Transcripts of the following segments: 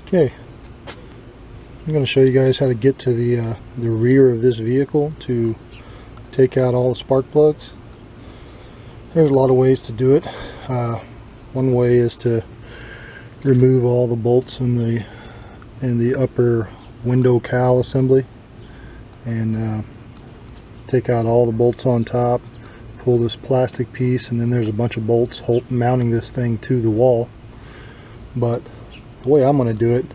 Okay, I'm going to show you guys how to get to the rear of this vehicle to take out all the spark plugs. There's a lot of ways to do it. One way is to remove all the bolts in the upper window cowl assembly and take out all the bolts on top, pull this plastic piece, and then there's a bunch of bolts mounting this thing to the wall. But the way I'm going to do it,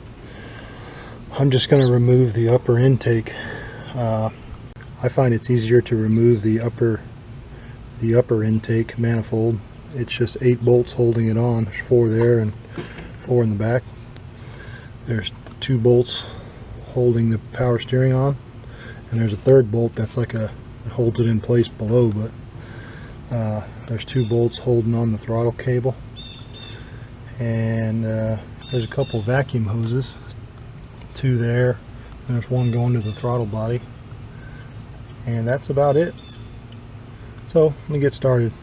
I'm just going to remove the upper intake. I find it's easier to remove the upper intake manifold. It's just 8 bolts holding it on. There's 4 there and 4 in the back. There's 2 bolts holding the power steering on, and there's a 3rd bolt that's like it holds it in place below, but there's 2 bolts holding on the throttle cable, and there's a couple vacuum hoses, 2 there, and there's 1 going to the throttle body, and that's about it. So let me get started.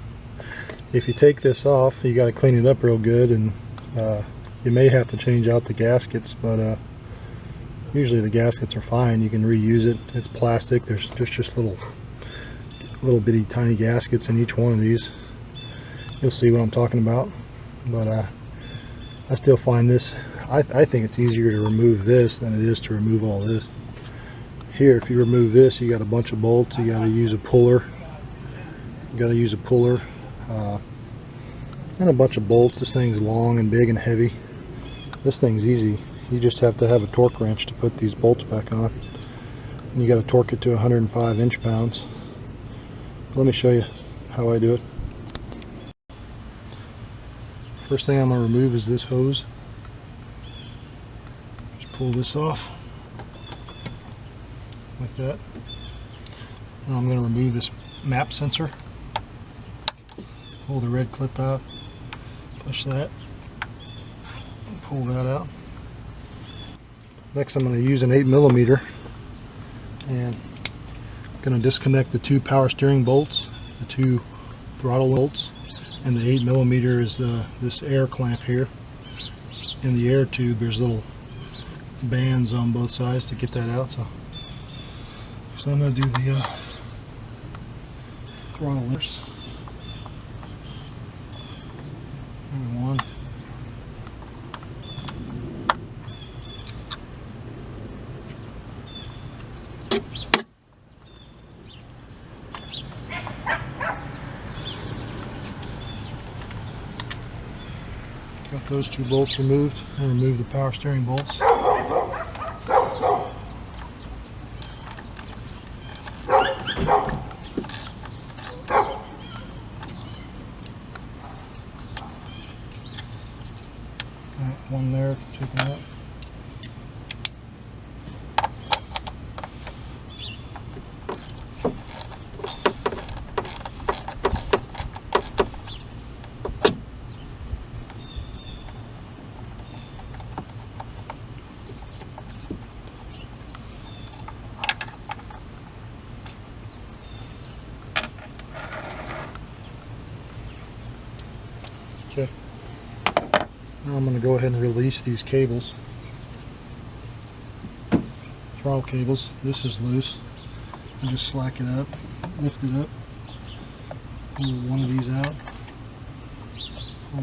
If you take this off, you got to clean it up real good, and you may have to change out the gaskets, but usually the gaskets are fine. You can reuse it. It's plastic. There's just little bitty tiny gaskets in each one of these. You'll see what I'm talking about. But I still find this, I think it's easier to remove this than it is to remove all this. Here, if you remove this, you got a bunch of bolts. You got to use a puller. And a bunch of bolts. This thing's long and big and heavy. This thing's easy. You just have to have a torque wrench to put these bolts back on. And you got to torque it to 105 inch-pounds. Let me show you how I do it. First thing I'm going to remove is this hose. Just pull this off like that. Now I'm going to remove this map sensor. Pull the red clip out, push that, and pull that out. Next I'm going to use an 8mm, and I'm going to disconnect the 2 power steering bolts, the 2 throttle bolts, and the 8mm is this air clamp here. In the air tube there's little bands on both sides to get that out. So I'm going to do the throttle lifters. One. Got those 2 bolts removed, and remove the power steering bolts. One there, taken out. Okay. Now I'm going to go ahead and release these cables. Throttle cables. This is loose. I just slack it up, lift it up, pull one of these out, pull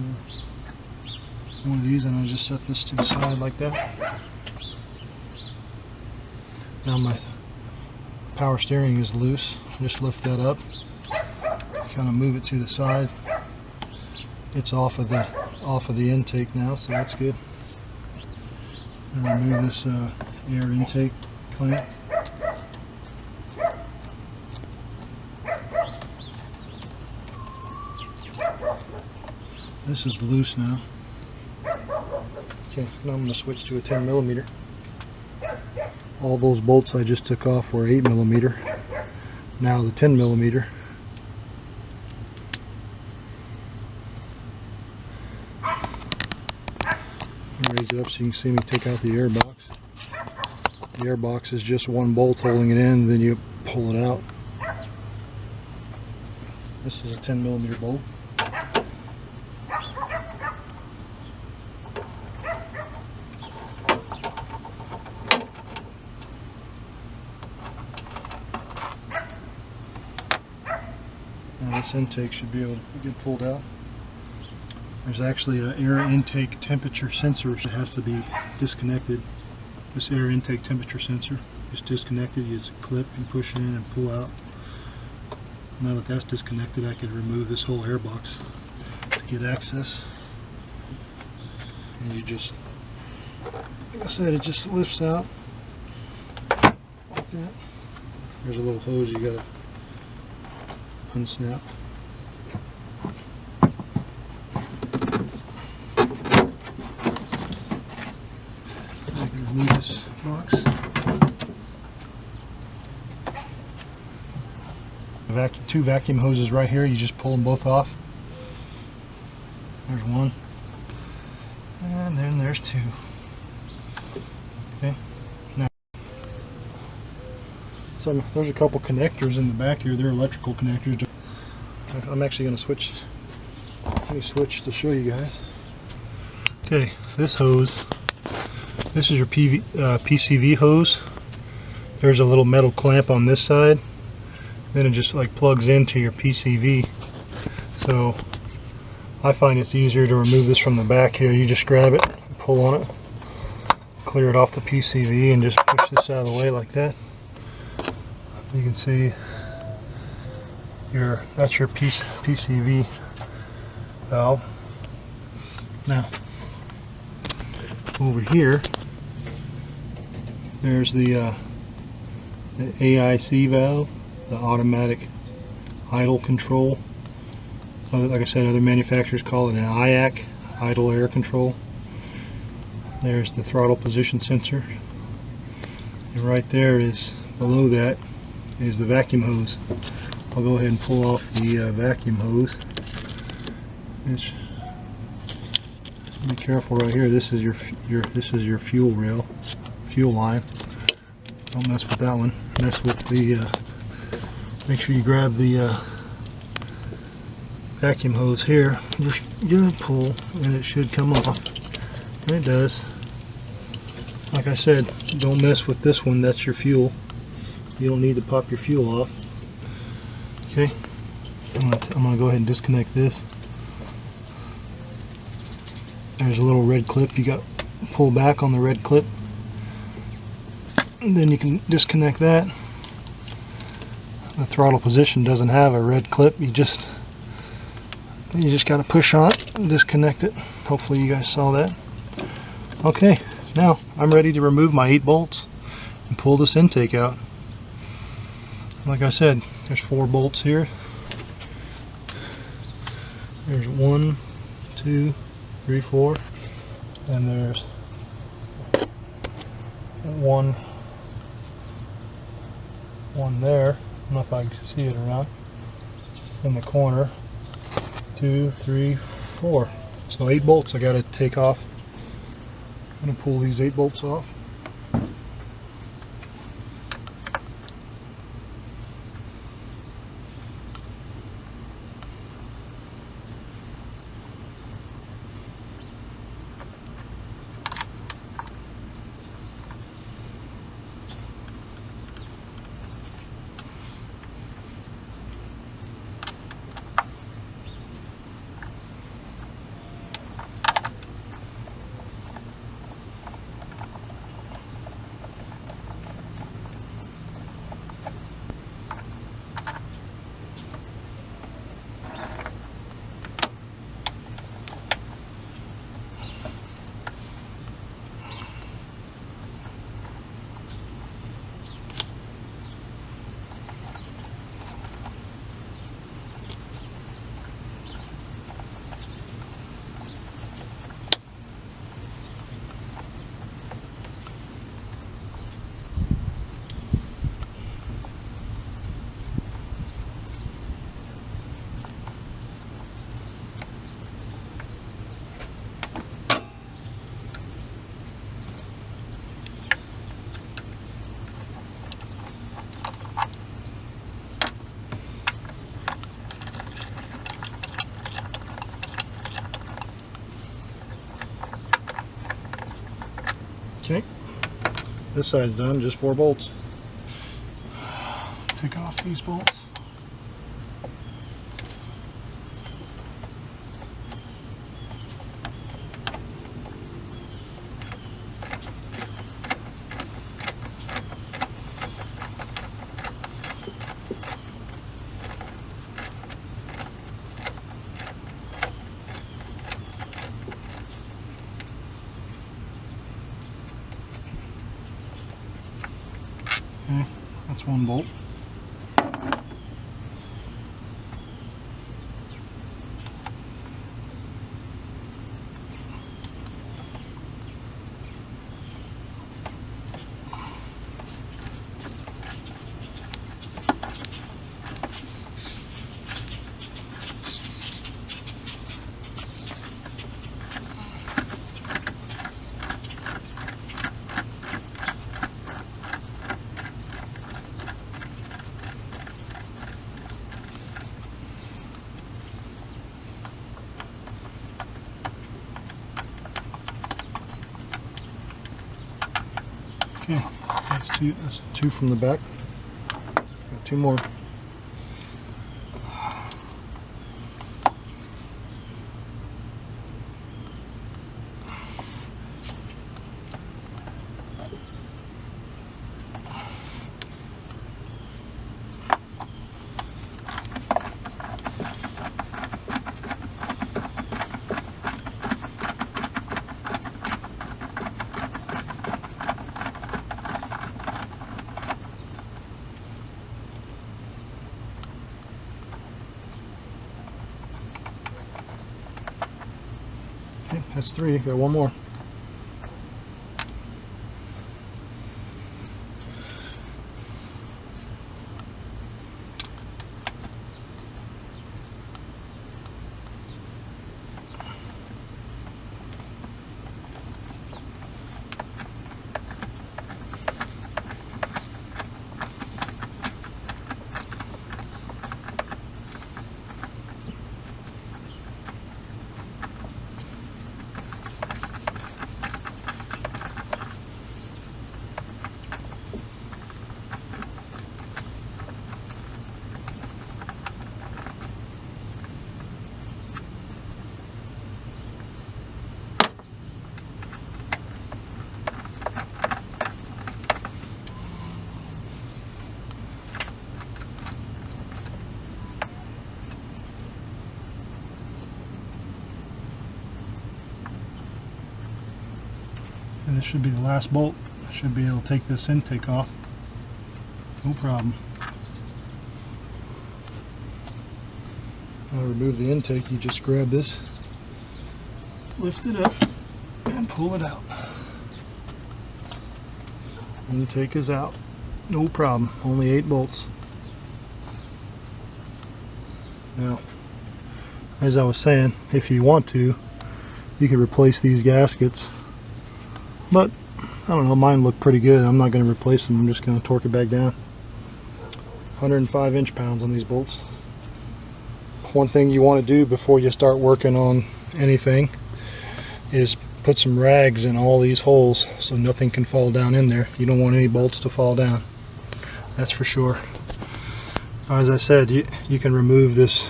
one of these, and I just set this to the side like that. Now my power steering is loose. Just lift that up, kind of move it to the side. It's off of the intake now, so that's good. And remove this air intake clamp. This is loose now. Okay, now I'm going to switch to a 10mm. All those bolts I just took off were 8mm. Now the 10mm. Raise it up so you can see me take out the air box. The air box is just 1 bolt holding it in, then you pull it out. This is a 10mm bolt. this intake should be able to get pulled out. There's actually an air intake temperature sensor that has to be disconnected. This air intake temperature sensor is disconnected. Use a clip, you push it in and pull out. Now that that's disconnected, I could remove this whole air box to get access. And you just, like I said, it just lifts out like that. There's a little hose you gotta unsnap. I can remove this box. Two vacuum hoses right here. You just pull them both off. There's one, and then there's two. Okay. Now, there's a couple connectors in the back here. They're electrical connectors. I'm actually going to switch. Let me switch to show you guys. Okay, this hose. This is your PCV hose. There's a little metal clamp on this side. Then it just like plugs into your PCV. So I find it's easier to remove this from the back here. You just grab it, pull on it, clear it off the PCV, and just push this out of the way like that. You can see that's your PCV valve. Now over here, there's the AIC valve, the automatic idle control. Like I said, other manufacturers call it an IAC, idle air control. There's the throttle position sensor, and right there is, below that is the vacuum hose. I'll go ahead and pull off the vacuum hose. Be careful right here. This is your fuel rail, fuel line. Don't mess with that one. Mess with the. Make sure you grab the vacuum hose here. Just give it a pull, and it should come off. And it does. Like I said, don't mess with this one. That's your fuel. You don't need to pop your fuel off. Okay. I'm gonna go ahead and disconnect this. There's a little red clip. You got to pull back on the red clip, and then you can disconnect that. The throttle position doesn't have a red clip. You just got to push on it and disconnect it. Hopefully you guys saw that. Okay, now I'm ready to remove my 8 bolts and pull this intake out. Like I said, there's 4 bolts here. There's 1, 2, 3, 4, and there's one there. I don't know if I can see it or not. It's in the corner. 2, 3, 4. So 8 bolts I got to take off. I'm going to pull these 8 bolts off. Okay, this side's done, just 4 bolts. Take off these bolts. That's one bolt. Okay, that's two from the back. Got two more. Okay, that's three. Got one more. And this should be the last bolt. I should be able to take this intake off. No problem. Now to remove the intake, you just grab this, lift it up, and pull it out. Intake is out. No problem. Only 8 bolts. Now, as I was saying, if you want to, you could replace these gaskets. But, I don't know, mine look pretty good. I'm not going to replace them. I'm just going to torque it back down. 105 inch-pounds on these bolts. One thing you want to do before you start working on anything is put some rags in all these holes so nothing can fall down in there. You don't want any bolts to fall down. That's for sure. As I said, you can remove this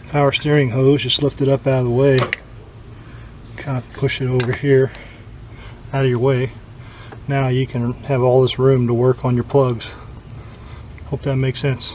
power steering hose. Just lift it up out of the way. Kind of push it over here out of your way. Now you can have all this room to work on your plugs. Hope that makes sense.